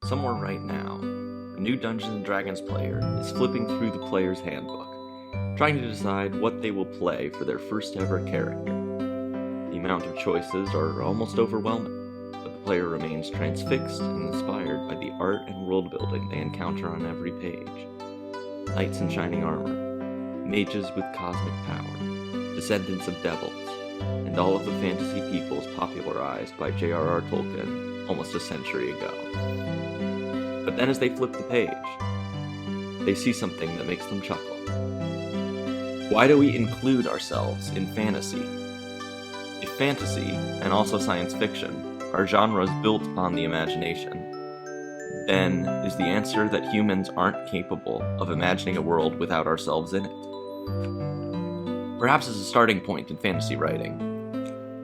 somewhere right now, a new Dungeons & Dragons player is flipping through the player's handbook, trying to decide what they will play for their first ever character. The amount of choices are almost overwhelming, but the player remains transfixed and inspired by the art and world building they encounter on every page. Knights in shining armor, mages with cosmic power, descendants of devils, and all of the fantasy peoples popularized by J.R.R. Tolkien almost a century ago. But then as they flip the page, they see something that makes them chuckle. Why do we include ourselves in fantasy? If fantasy, and also science fiction, are genres built on the imagination, then is the answer that humans aren't capable of imagining a world without ourselves in it? Perhaps as a starting point in fantasy writing,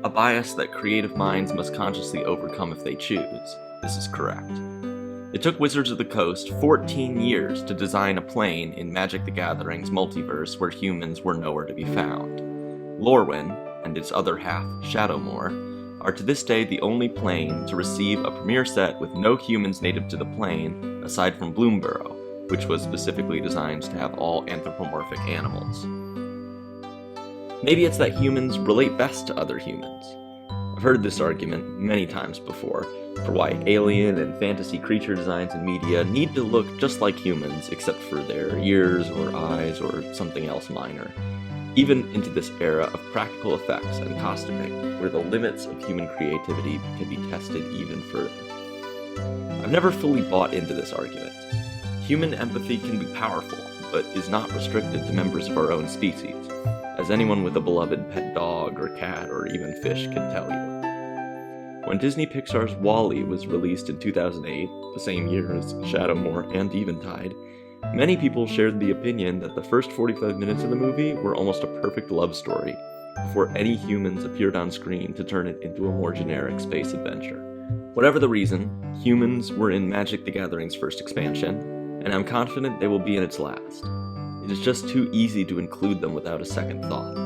a bias that creative minds must consciously overcome if they choose, this is correct. It took Wizards of the Coast 14 years to design a plane in Magic the Gathering's multiverse where humans were nowhere to be found. Lorwyn, and its other half, Shadowmoor, are to this day the only plane to receive a premiere set with no humans native to the plane, aside from Bloomburrow, which was specifically designed to have all anthropomorphic animals. Maybe it's that humans relate best to other humans. I've heard this argument many times before, for why alien and fantasy creature designs in media need to look just like humans except for their ears or eyes or something else minor, even into this era of practical effects and costuming, where the limits of human creativity can be tested even further. I've never fully bought into this argument. Human empathy can be powerful, but is not restricted to members of our own species, as anyone with a beloved pet dog or cat or even fish can tell you. When Disney Pixar's WALL-E was released in 2008, the same year as Shadowmoor and Eventide, many people shared the opinion that the first 45 minutes of the movie were almost a perfect love story, before any humans appeared on screen to turn it into a more generic space adventure. Whatever the reason, humans were in Magic the Gathering's first expansion, and I'm confident they will be in its last. It is just too easy to include them without a second thought.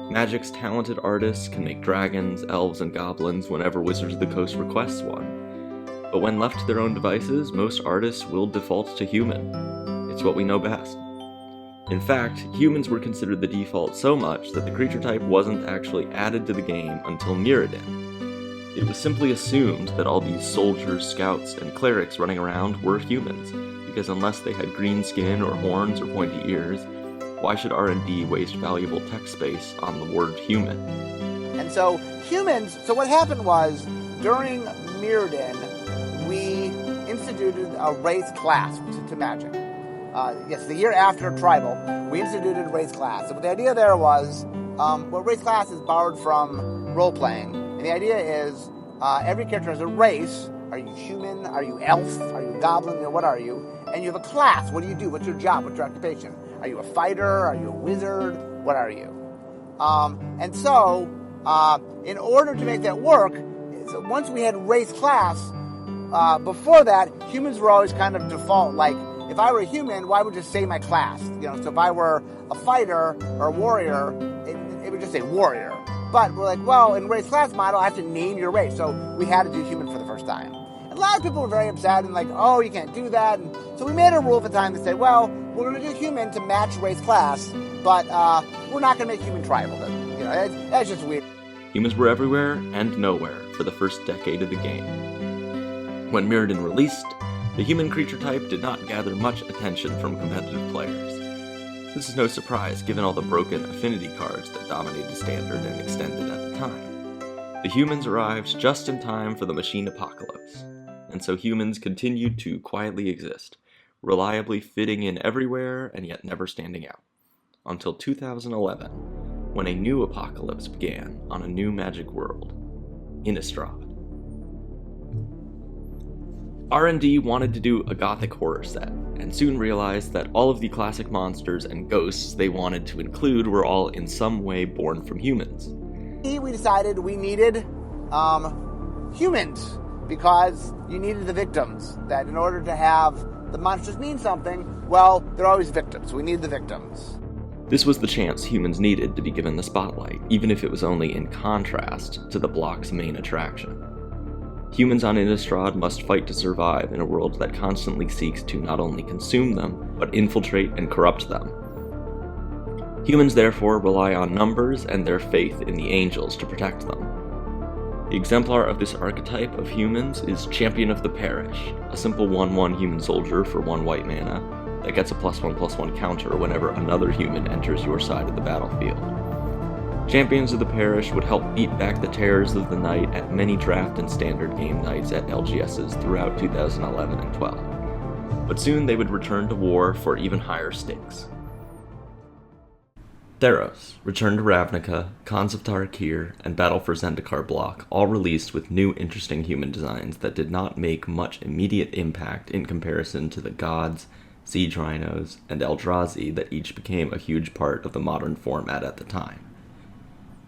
Magic's talented artists can make dragons, elves, and goblins whenever Wizards of the Coast requests one. But when left to their own devices, most artists will default to human. It's what we know best. In fact, humans were considered the default so much that the creature type wasn't actually added to the game until Mirrodin. It was simply assumed that all these soldiers, scouts, and clerics running around were humans, because unless they had green skin or horns or pointy ears, why should R&D waste valuable text space on the word human? And so what happened was, during Mirrodin, we instituted a race class to Magic. The year after Tribal, we instituted a race class. So the idea there was, race class is borrowed from role-playing. And the idea is, every character has a race. Are you human? Are you elf? Are you goblin? What are you? And you have a class. What do you do? What's your job? What's your occupation? Are you a fighter? Are you a wizard? What are you? In order to make that work, so once we had race class, before that, humans were always kind of default. Like, if I were a human, why would it just say my class? So if I were a fighter or a warrior, it would just say warrior. But we're like, well, in race class model, I have to name your race. So we had to do human for the first time. And a lot of people were very upset and like, oh, you can't do that. And so we made a rule at the time that said, well, we're going to do human to match race class, but we're not going to make human tribal. That's just weird. Humans were everywhere and nowhere for the first decade of the game. When Mirrodin released, the human creature type did not gather much attention from competitive players. This is no surprise given all the broken affinity cards that dominated Standard and Extended at the time. The humans arrived just in time for the machine apocalypse, and so humans continued to quietly exist, reliably fitting in everywhere and yet never standing out, until 2011, when a new apocalypse began on a new Magic world, Innistrad. R&D wanted to do a gothic horror set, and soon realized that all of the classic monsters and ghosts they wanted to include were all in some way born from humans. We decided we needed humans, because you needed the victims, that in order to have the monsters mean something, well, they're always victims. We need the victims. This was the chance humans needed to be given the spotlight, even if it was only in contrast to the block's main attraction. Humans on Innistrad must fight to survive in a world that constantly seeks to not only consume them, but infiltrate and corrupt them. Humans therefore rely on numbers and their faith in the angels to protect them. The exemplar of this archetype of humans is Champion of the Parish, a simple 1/1 human soldier for 1 white mana that gets a +1/+1 counter whenever another human enters your side of the battlefield. Champions of the Parish would help beat back the terrors of the night at many draft and standard game nights at LGSs throughout 2011 and 12. But soon they would return to war for even higher stakes. Theros, Return to Ravnica, Khans of Tarkir, and Battle for Zendikar block all released with new interesting human designs that did not make much immediate impact in comparison to the gods, siege rhinos, and Eldrazi that each became a huge part of the modern format at the time.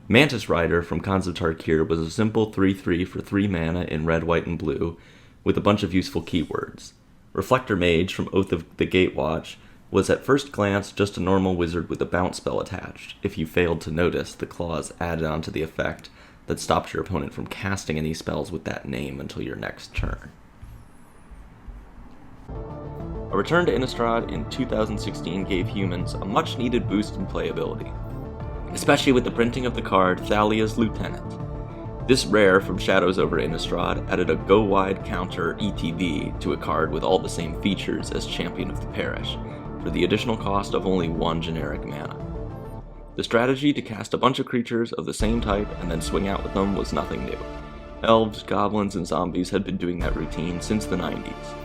Mantis Rider from Khans of Tarkir was a simple 3/3 for 3 mana in red, white, and blue, with a bunch of useful keywords. Reflector Mage from Oath of the Gatewatch was at first glance just a normal wizard with a bounce spell attached, if you failed to notice the clause added onto the effect that stopped your opponent from casting any spells with that name until your next turn. A return to Innistrad in 2016 gave humans a much-needed boost in playability, especially with the printing of the card Thalia's Lieutenant. This rare from Shadows over Innistrad added a go-wide counter ETB to a card with all the same features as Champion of the Parish, for the additional cost of only 1 generic mana. The strategy to cast a bunch of creatures of the same type and then swing out with them was nothing new. Elves, goblins, and zombies had been doing that routine since the 90s.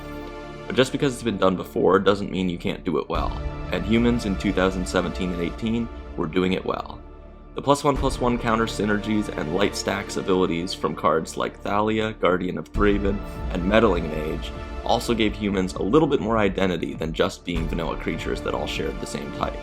But just because it's been done before doesn't mean you can't do it well, and humans in 2017 and 18 were doing it well. The +1/+1 counter synergies and light stacks abilities from cards like Thalia, Guardian of Thraben, and Meddling Mage also gave humans a little bit more identity than just being vanilla creatures that all shared the same type.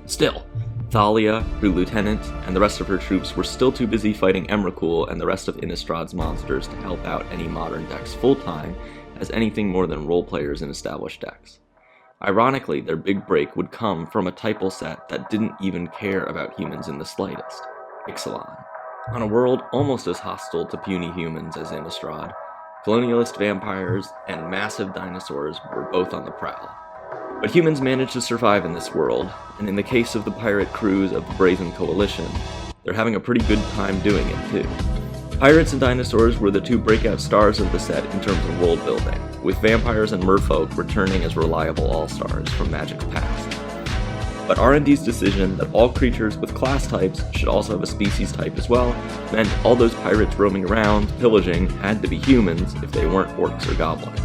Still, Thalia, her lieutenant, and the rest of her troops were still too busy fighting Emrakul and the rest of Innistrad's monsters to help out any modern decks full-time as anything more than role players in established decks. Ironically, their big break would come from a typal set that didn't even care about humans in the slightest, Ixalan. On a world almost as hostile to puny humans as Innistrad, colonialist vampires and massive dinosaurs were both on the prowl. But humans managed to survive in this world, and in the case of the pirate crews of the Brazen Coalition, they're having a pretty good time doing it too. Pirates and dinosaurs were the 2 breakout stars of the set in terms of world building, with vampires and merfolk returning as reliable all-stars from Magic's past. But R&D's decision that all creatures with class types should also have a species type as well meant all those pirates roaming around, pillaging, had to be humans if they weren't orcs or goblins.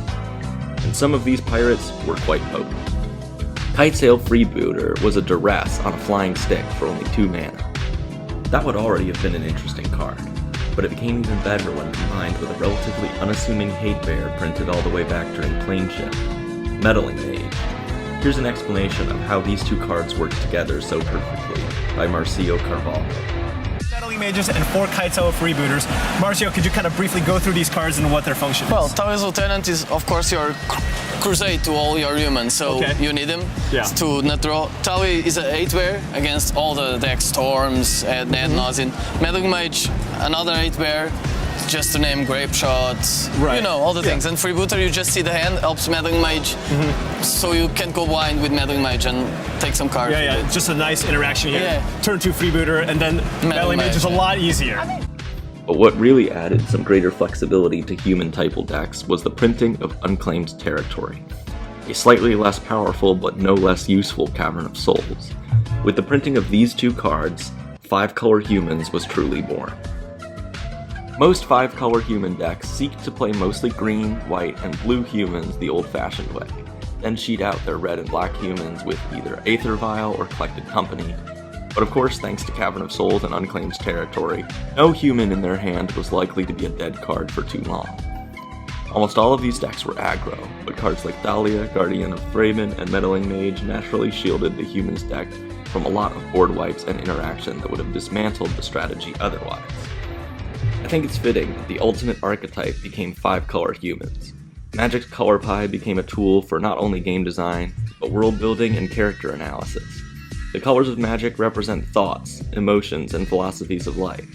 And some of these pirates were quite potent. Kitesail Freebooter was a duress on a flying stick for only 2 mana. That would already have been an interesting card, but it became even better when combined with a relatively unassuming hate bear printed all the way back during Planeshift, Meddling Mage. Here's an explanation of how these 2 cards work together so perfectly, by Marcio Carvalho. Meddling Mages and 4 Kitesail Freebooters. Marcio, could you kind of briefly go through these cards and what their function is? Well, Thalia's Lieutenant is, of course, your crusade to all your humans, so you need him to net draw. Thalia is an 8-bear against all the deck Storms, Ad Nauseam. Meddling Mage, another 8-bear, just to name Grape Shots, you know, all the things. And Freebooter, you just see the hand, helps Meddling Mage, so you can go blind with Meddling Mage and take some cards. Just a nice interaction here. Turn 2 Freebooter, and then Meddling Mage is a lot easier. But what really added some greater flexibility to human typal decks was the printing of Unclaimed Territory, a slightly less powerful but no less useful Cavern of Souls. With the printing of these 2 cards, 5-color humans was truly born. Most 5-color human decks seek to play mostly green, white, and blue humans the old-fashioned way, then cheat out their red and black humans with either Aether Vial or Collected Company. But of course, thanks to Cavern of Souls and Unclaimed Territory, no human in their hand was likely to be a dead card for too long. Almost all of these decks were aggro, but cards like Thalia, Guardian of Thraben, and Meddling Mage naturally shielded the human's deck from a lot of board wipes and interaction that would have dismantled the strategy otherwise. I think it's fitting that the ultimate archetype became 5-color humans. Magic's Color Pie became a tool for not only game design, but world building and character analysis. The colors of Magic represent thoughts, emotions, and philosophies of life.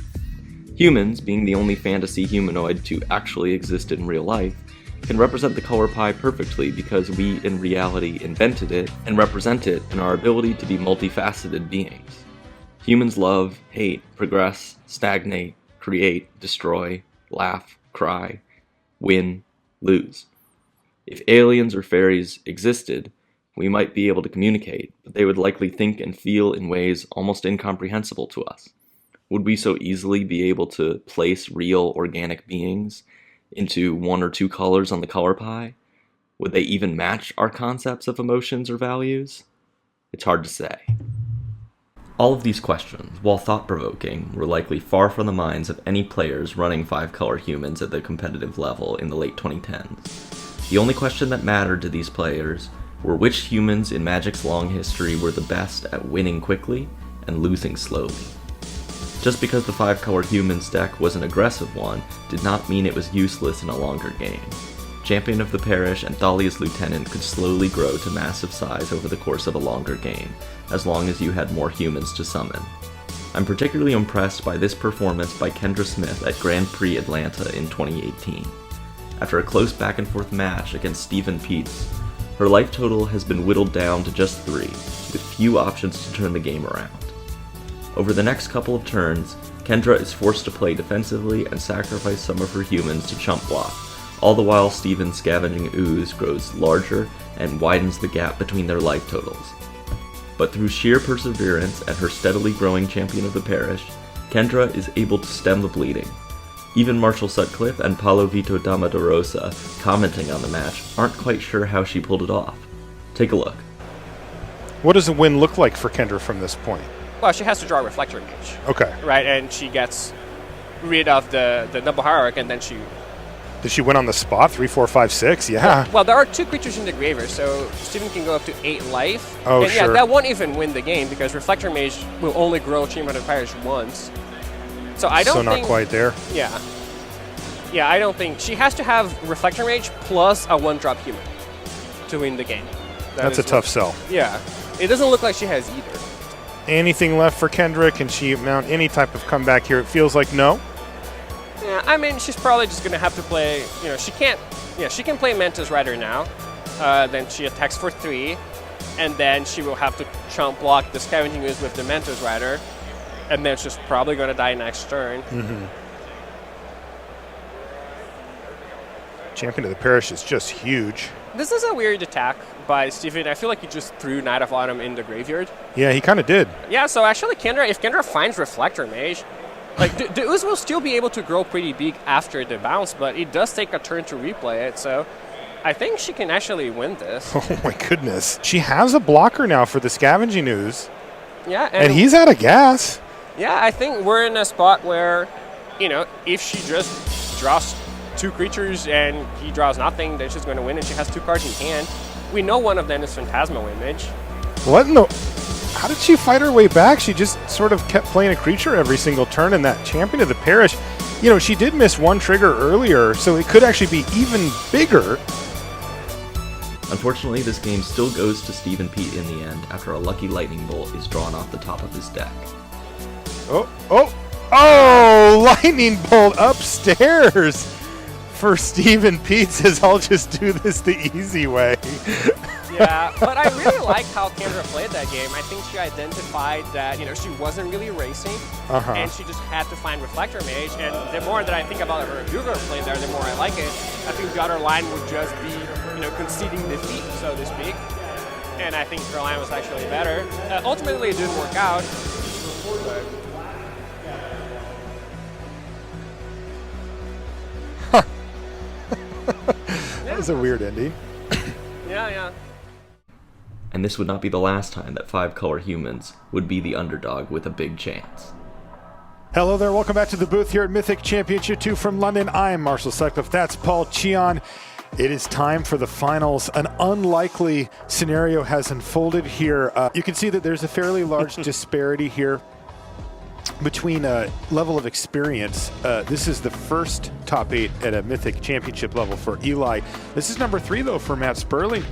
Humans, being the only fantasy humanoid to actually exist in real life, can represent the color pie perfectly because we in reality invented it and represent it in our ability to be multifaceted beings. Humans love, hate, progress, stagnate, create, destroy, laugh, cry, win, lose. If aliens or fairies existed, we might be able to communicate, but they would likely think and feel in ways almost incomprehensible to us. Would we so easily be able to place real organic beings into one or two colors on the color pie? Would they even match our concepts of emotions or values? It's hard to say. All of these questions, while thought-provoking, were likely far from the minds of any players running 5-color humans at the competitive level in the late 2010s. The only question that mattered to these players were which humans in Magic's long history were the best at winning quickly and losing slowly. Just because the 5-color humans deck was an aggressive one did not mean it was useless in a longer game. Champion of the Parish and Thalia's Lieutenant could slowly grow to massive size over the course of a longer game, as long as you had more humans to summon. I'm particularly impressed by this performance by Kendra Smith at Grand Prix Atlanta in 2018. After a close back-and-forth match against Stephen Peets, her life total has been whittled down to just 3, with few options to turn the game around. Over the next couple of turns, Kendra is forced to play defensively and sacrifice some of her humans to chump block, all the while Stephen's scavenging ooze grows larger and widens the gap between their life totals. But through sheer perseverance and her steadily growing Champion of the Parish, Kendra is able to stem the bleeding. Even Marshall Sutcliffe and Paulo Vito Damadorosa, commenting on the match, aren't quite sure how she pulled it off. Take a look. What does a win look like for Kendra from this point? Well, she has to draw a Reflector Mage. Okay. Right, and she gets rid of the Noble Hierarch, and then she... Did she win on the spot? 3, 4, 5, 6? Yeah. Well, there are 2 creatures in the graveyard, so Steven can go up to 8 life. Oh, and sure. Yeah, that won't even win the game, because Reflector Mage will only grow Chamber of the Parish once. So I don't think... So not quite there? Yeah. Yeah, I don't think... She has to have Reflector Mage plus a 1-drop human to win the game. That's a tough sell. Yeah. It doesn't look like she has either. Anything left for Kendra? Can she mount any type of comeback here? It feels like no. Yeah, I mean, she's probably just going to have to play, she can't, she can play Mantis Rider now. Then she attacks for 3, and then she will have to chump block the Scavenging Ooze with the Mantis Rider, and then she's probably going to die next turn. Mm-hmm. Champion of the Parish is just huge. This is a weird attack by Steven. I feel like he just threw Knight of Autumn in the graveyard. Yeah, he kind of did. Yeah, so actually if Kendra finds Reflector Mage, like the Ooze will still be able to grow pretty big after the bounce, but it does take a turn to replay it, so I think she can actually win this. Oh my goodness. She has a blocker now for the Scavenging Ooze. Yeah, and he's out of gas. Yeah, I think we're in a spot where, if she just draws 2 creatures and he draws nothing, then she's going to win, and she has 2 cards in hand. We know one of them is Phantasmal Image. What in the... How did she fight her way back? She just sort of kept playing a creature every single turn, and that Champion of the Parish, she did miss 1 trigger earlier, so it could actually be even bigger. Unfortunately, this game still goes to Stephen Pete in the end after a lucky lightning bolt is drawn off the top of his deck. Oh, lightning bolt upstairs for Stephen Pete says, I'll just do this the easy way. Yeah, but I really like how Kendra played that game. I think she identified that, she wasn't really racing, and she just had to find Reflector Mage, and the more that I think about her Bugler play there, the more I like it. I think the other line would just be, conceding defeat, so to speak, and I think her line was actually better. Ultimately, it didn't work out, but... That was a weird ending. Yeah. And this would not be the last time that 5-color humans would be the underdog with a big chance. Hello there, welcome back to the booth here at Mythic Championship 2 from London. I'm Marshall Sutcliffe, that's Paul Cheon. It is time for the finals. An unlikely scenario has unfolded here. You can see that there's a fairly large disparity here between level of experience. This is the first top 8 at a Mythic Championship level for Eli. This is number 3 though for Matt Sperling.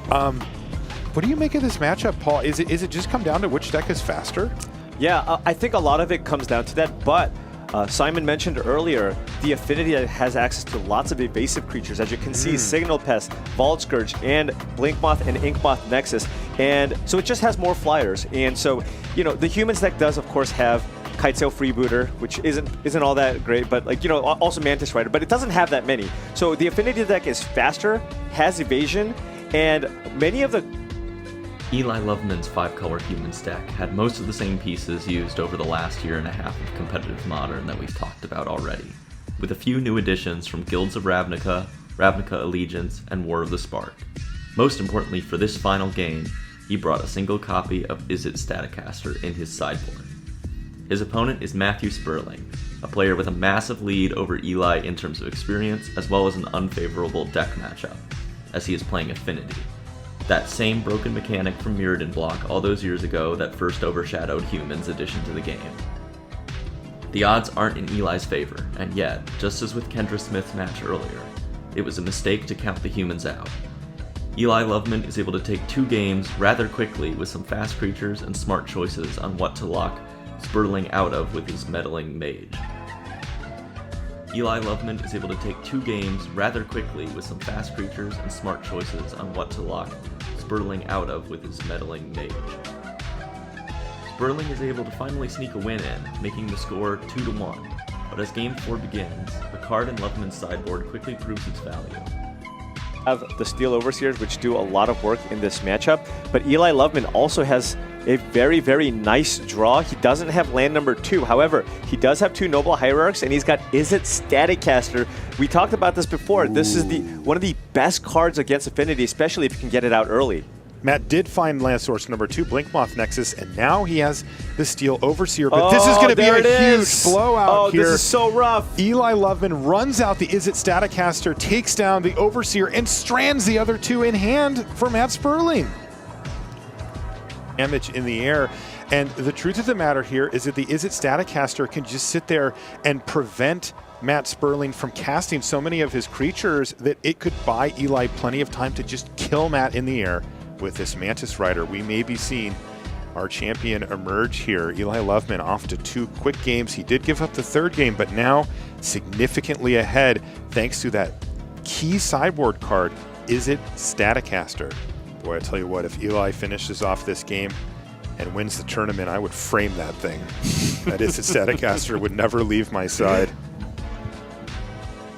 What do you make of this matchup, Paul? Is it just come down to which deck is faster? Yeah, I think a lot of it comes down to that, but Simon mentioned earlier the affinity that has access to lots of evasive creatures. As you can see, Signal Pest, Vault Scourge, and Blinkmoth and Inkmoth Nexus. And so it just has more flyers. And so, the Humans deck does, of course, have Kitesail Freebooter, which isn't all that great, but also Mantis Rider, but it doesn't have that many. So the affinity deck is faster, has evasion, and many of the Eli Loveman's 5-color Humans deck had most of the same pieces used over the last year and a half of competitive Modern that we've talked about already, with a few new additions from Guilds of Ravnica, Ravnica Allegiance, and War of the Spark. Most importantly for this final game, he brought a single copy of Izzet Staticaster in his sideboard. His opponent is Matthew Sperling, a player with a massive lead over Eli in terms of experience, as well as an unfavorable deck matchup, as he is playing Affinity, that same broken mechanic from Mirrodin Block all those years ago that first overshadowed Humans' addition to the game. The odds aren't in Eli's favor, and yet, just as with Kendra Smith's match earlier, it was a mistake to count the Humans out. Eli Loveman is able to take 2 games rather quickly with some fast creatures and smart choices on what to lock Sperling out of with his Meddling Mage. Eli Loveman is able to take 2 games rather quickly with some fast creatures and smart choices on what to lock Sperling out of with his Meddling Mage. Sperling is able to finally sneak a win in, making the score 2-1, but as Game 4 begins, the card in Loveman's sideboard quickly proves its value. Have the Steel Overseers, which do a lot of work in this matchup, but Eli Loveman also has a very, very nice draw. He doesn't have land number 2. However, he does have 2 Noble Hierarchs, and he's got Izzet Staticaster. We talked about this before. This is one of the best cards against Affinity, especially if you can get it out early. Matt did find land source number 2, Blinkmoth Nexus, and now he has the Steel Overseer. But this is going to be a huge blowout here. Oh, this is so rough. Eli Loveman runs out the Izzet Staticaster, takes down the Overseer, and strands the other 2 in hand for Matt Sperling. Damage in the air. And the truth of the matter here is that the Izzet Staticaster can just sit there and prevent Matt Sperling from casting so many of his creatures that it could buy Eli plenty of time to just kill Matt in the air. With this Mantis Rider, we may be seeing our champion emerge here. Eli Loveman off to 2 quick games. He did give up the 3rd game, but now significantly ahead thanks to that key sideboard card, Izzet Staticaster. Boy, I tell you what, if Eli finishes off this game and wins the tournament, I would frame that thing. That Izzet Staticaster would never leave my side.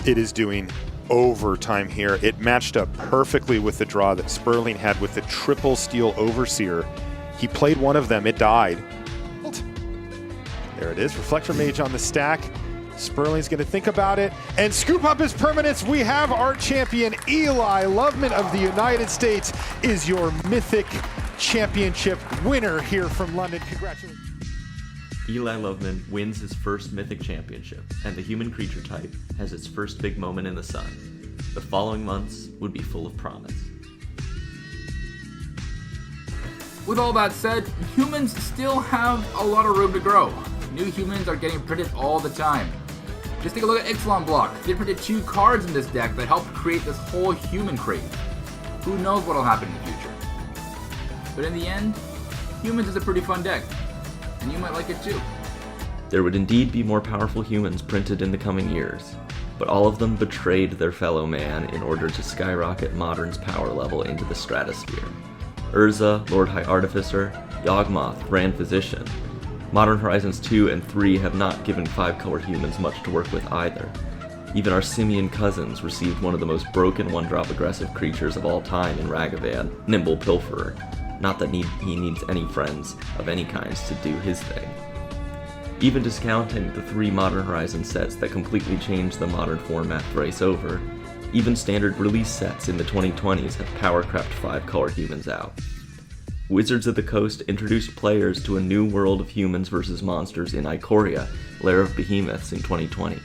It is doing overtime here. It matched up perfectly with the draw that Sperling had with the triple Steel Overseer. He played one of them, it died. There it is, Reflector Mage on the stack. Sperling's going to think about it and scoop up his permanents. We have our champion, Eli Loveman of the United States, is your Mythic Championship winner here from London. Congratulations. Eli Loveman wins his first Mythic Championship, and the human creature type has its first big moment in the sun. The following months would be full of promise. With all that said, humans still have a lot of room to grow. New humans are getting printed all the time. Just take a look at Ixalan Block. They printed 2 cards in this deck that helped create this whole human craze. Who knows what'll happen in the future. But in the end, humans is a pretty fun deck. And you might like it too. There would indeed be more powerful humans printed in the coming years, but all of them betrayed their fellow man in order to skyrocket Modern's power level into the stratosphere. Urza, Lord High Artificer, Yawgmoth, Grand Physician. Modern Horizons 2 and 3 have not given 5-color humans much to work with either. Even our simian cousins received one of the most broken 1-drop aggressive creatures of all time in Ragavan, Nimble Pilferer. Not that he needs any friends of any kinds to do his thing. Even discounting the 3 Modern Horizons sets that completely changed the Modern format thrice over, even standard release sets in the 2020s have power-crept 5-color humans out. Wizards of the Coast introduced players to a new world of humans versus monsters in Ikoria, Lair of Behemoths in 2020.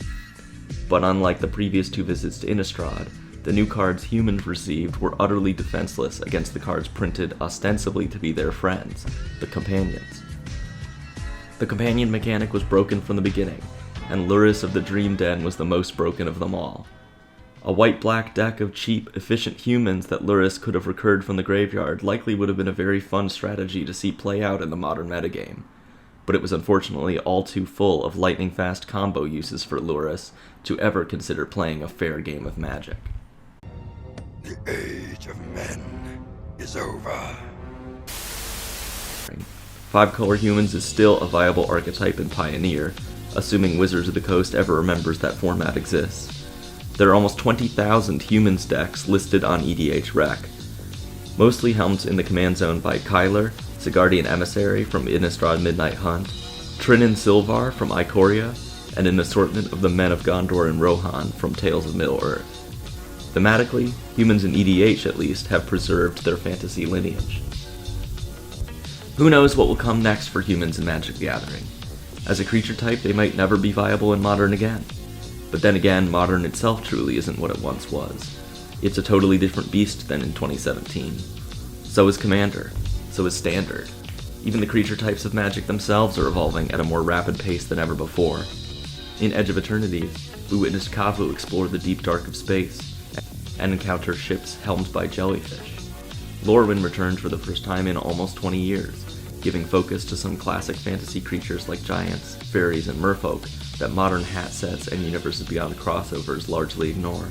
But unlike the previous 2 visits to Innistrad, the new cards humans received were utterly defenseless against the cards printed ostensibly to be their friends, the Companions. The Companion mechanic was broken from the beginning, and Lurrus of the Dream Den was the most broken of them all. A white-black deck of cheap, efficient humans that Lurrus could have recurred from the graveyard likely would have been a very fun strategy to see play out in the Modern metagame. But but it was unfortunately all too full of lightning-fast combo uses for Lurrus to ever consider playing a fair game of Magic. The age of men is over. 5-color humans is still a viable archetype in Pioneer, assuming Wizards of the Coast ever remembers that format exists. There are almost 20,000 humans decks listed on EDH Rec, mostly helmed in the command zone by Kyler, Sigardian Emissary from Innistrad Midnight Hunt, Trinan Silvar from Ikoria, and an assortment of the Men of Gondor and Rohan from Tales of Middle-earth. Thematically, humans in EDH at least have preserved their fantasy lineage. Who knows what will come next for humans in Magic the Gathering? As a creature type, they might never be viable in Modern again. But then again, Modern itself truly isn't what it once was. It's a totally different beast than in 2017. So is Commander. So is Standard. Even the creature types of Magic themselves are evolving at a more rapid pace than ever before. In Edge of Eternity, we witnessed Kavu explore the deep dark of space and encounter ships helmed by jellyfish. Lorwyn returned for the first time in almost 20 years, giving focus to some classic fantasy creatures like giants, fairies, and merfolk that modern hat sets and Universes Beyond crossovers largely ignore.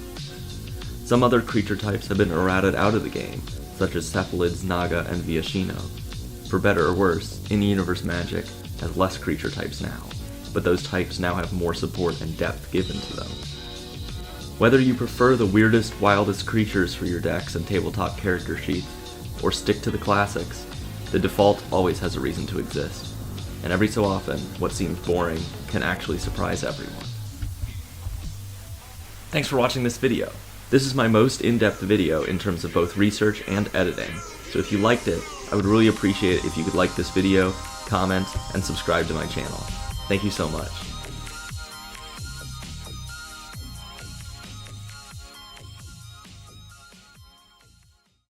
Some other creature types have been errated out of the game, such as Cephalids, Naga, and Viashino. For better or worse, in-universe Magic has less creature types now, but those types now have more support and depth given to them. Whether you prefer the weirdest, wildest creatures for your decks and tabletop character sheets, or stick to the classics, the default always has a reason to exist, and every so often, what seems boring can actually surprise everyone. Thanks for watching this video. This is my most in-depth video in terms of both research and editing, so if you liked it, I would really appreciate it if you could like this video, comment, and subscribe to my channel. Thank you so much.